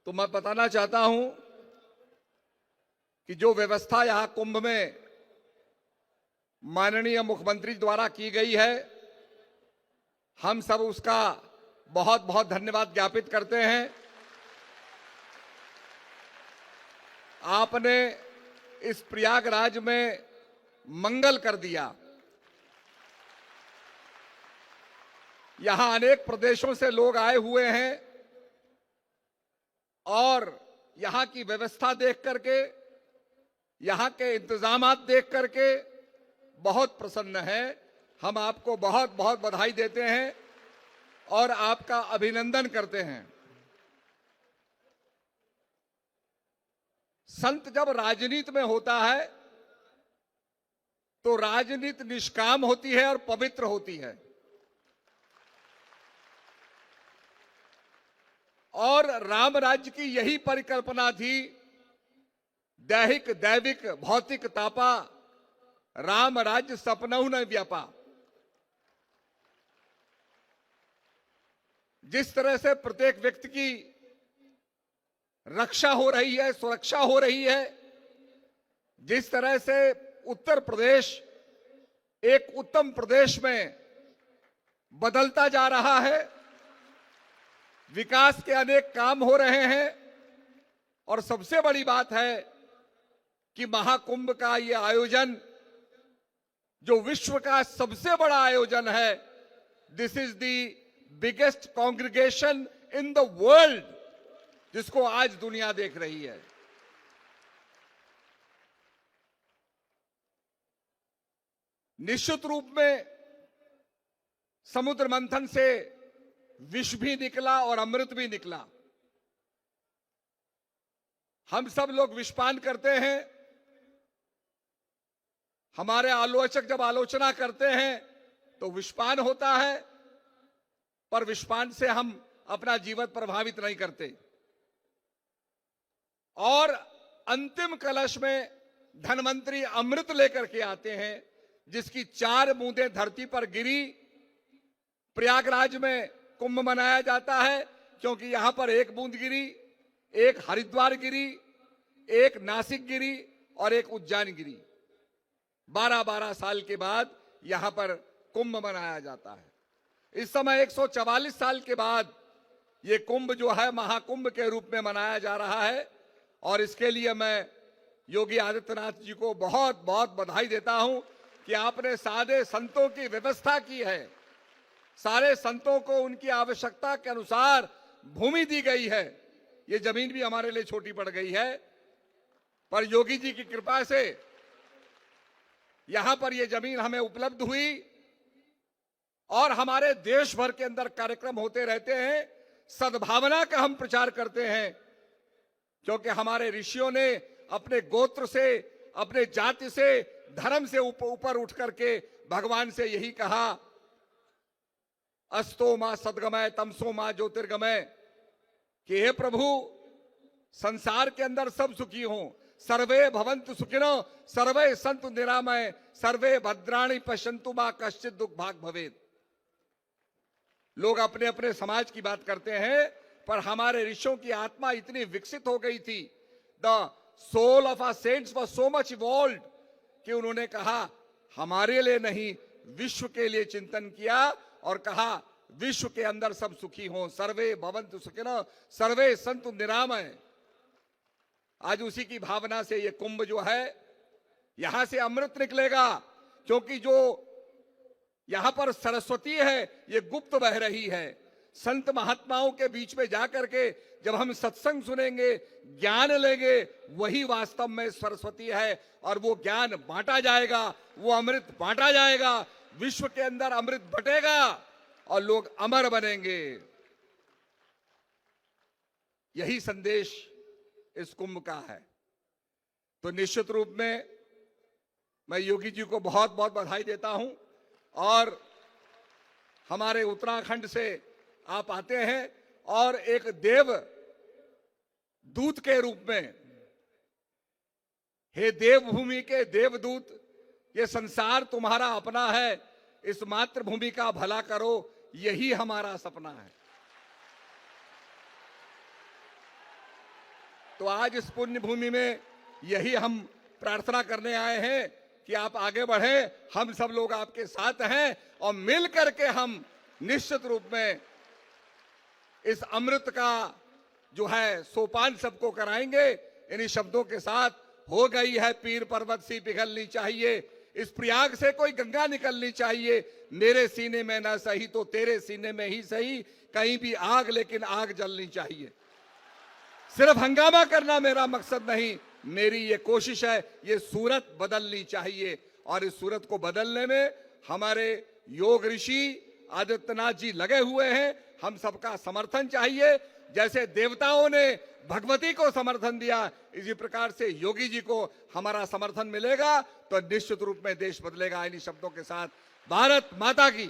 तो मैं बताना चाहता हूं कि जो व्यवस्था यहां कुंभ में माननीय मुख्यमंत्री द्वारा की गई है, हम सब उसका बहुत बहुत धन्यवाद ज्ञापित करते हैं। आपने इस प्रयागराज में मंगल कर दिया। यहां अनेक प्रदेशों से लोग आए हुए हैं और यहां की व्यवस्था देख करके, यहां के इंतजामात देख करके बहुत प्रसन्न है। हम आपको बहुत बहुत बधाई देते हैं और आपका अभिनंदन करते हैं। संत जब राजनीति में होता है तो राजनीति निष्काम होती है और पवित्र होती है, और राम राज्य की यही परिकल्पना थी। दैहिक दैविक भौतिक तापा, राम राज्य सपनहु न व्यापा। जिस तरह से प्रत्येक व्यक्ति की रक्षा हो रही है, सुरक्षा हो रही है, जिस तरह से उत्तर प्रदेश एक उत्तम प्रदेश में बदलता जा रहा है, विकास के अनेक काम हो रहे हैं, और सबसे बड़ी बात है कि महाकुंभ का ये आयोजन जो विश्व का सबसे बड़ा आयोजन है, this is the biggest congregation in the world, जिसको आज दुनिया देख रही है। निश्चित रूप में समुद्र मंथन से विष भी निकला और अमृत भी निकला। हम सब लोग विषपान करते हैं। हमारे आलोचक जब आलोचना करते हैं तो विषपान होता है, पर विषपान से हम अपना जीवन प्रभावित नहीं करते। और अंतिम कलश में धनवंतरी अमृत लेकर के आते हैं, जिसकी 4 बूंदें धरती पर गिरी। प्रयागराज में कुंभ मनाया जाता है क्योंकि यहां पर 1 बूंद गिरी, 1 हरिद्वार गिरी, 1 नासिक गिरी और 1 उज्जैन गिरी। 12-12 साल के बाद यहां पर कुंभ मनाया जाता है। इस समय 144 साल के बाद ये कुंभ जो है महाकुंभ के रूप में मनाया जा रहा है, और इसके लिए मैं योगी आदित्यनाथ जी को बहुत बहुत बधाई देता हूं कि आपने सारे संतों की व्यवस्था की है। सारे संतों को उनकी आवश्यकता के अनुसार भूमि दी गई है। ये जमीन भी हमारे लिए छोटी पड़ गई है, पर योगी जी की कृपा से यहां पर ये जमीन हमें उपलब्ध हुई, और हमारे देश भर के अंदर कार्यक्रम होते रहते हैं। सद्भावना का हम प्रचार करते हैं, क्योंकि हमारे ऋषियों ने अपने गोत्र से, अपने जाति से, धर्म से ऊपर उठ करके भगवान से यही कहा, अस्तो मां सद्गमय तमसो मां ज्योतिर्गमय, कि हे प्रभु संसार के अंदर सब सुखी हों, सर्वे भवन्तु सुखिनो सर्वे सन्तु निरामय, सर्वे भद्राणि पश्यन्तु मां कश्चित् दुख भाग भवेत्। लोग अपने अपने समाज की बात करते हैं, पर हमारे ऋषियों की आत्मा इतनी विकसित हो गई थी, the soul of our saints was so much evolved, कि उन्होंने कहा हमारे लिए नहीं, विश्व के लिए चिंतन किया और कहा विश्व के अंदर सब सुखी हों, सर्वे भवन्तु सुखिनः सर्वे सन्तु निरामय। आज उसी की भावना से ये कुंभ जो है, यहां से अमृत निकलेगा, क्योंकि जो यहां पर सरस्वती है ये गुप्त बह रही है। संत महात्माओं के बीच में जाकर के जब हम सत्संग सुनेंगे, ज्ञान लेंगे, वही वास्तव में सरस्वती है, और वो ज्ञान बांटा जाएगा, वो अमृत बांटा जाएगा, विश्व के अंदर अमृत बटेगा और लोग अमर बनेंगे। यही संदेश इस कुंभ का है। तो निश्चित रूप में मैं योगी जी को बहुत बहुत बधाई देता हूं, और हमारे उत्तराखंड से आप आते हैं और एक देव दूत के रूप में, हे देवभूमि के देवदूत, ये संसार तुम्हारा अपना है, इस मातृभूमि का भला करो, यही हमारा सपना है। तो आज इस पुण्य भूमि में यही हम प्रार्थना करने आए हैं कि आप आगे बढ़ें, हम सब लोग आपके साथ हैं और मिल करके हम निश्चित रूप में इस अमृत का जो है सोपान सबको कराएंगे। इन्हीं शब्दों के साथ, हो गई है पीर पर्वत सी पिघलनी चाहिए, इस प्रयाग से कोई गंगा निकलनी चाहिए, मेरे सीने में ना सही तो तेरे सीने में ही सही, कहीं भी आग लेकिन आग जलनी चाहिए। सिर्फ हंगामा करना मेरा मकसद नहीं, मेरी ये कोशिश है, ये सूरत बदलनी चाहिए। और इस सूरत को बदलने में हमारे योग ऋषि आदित्यनाथ जी लगे हुए हैं, हम सबका समर्थन चाहिए। जैसे देवताओं ने भगवती को समर्थन दिया, इसी प्रकार से योगी जी को हमारा समर्थन मिलेगा तो निश्चित रूप में देश बदलेगा। इन्हीं शब्दों के साथ भारत माता की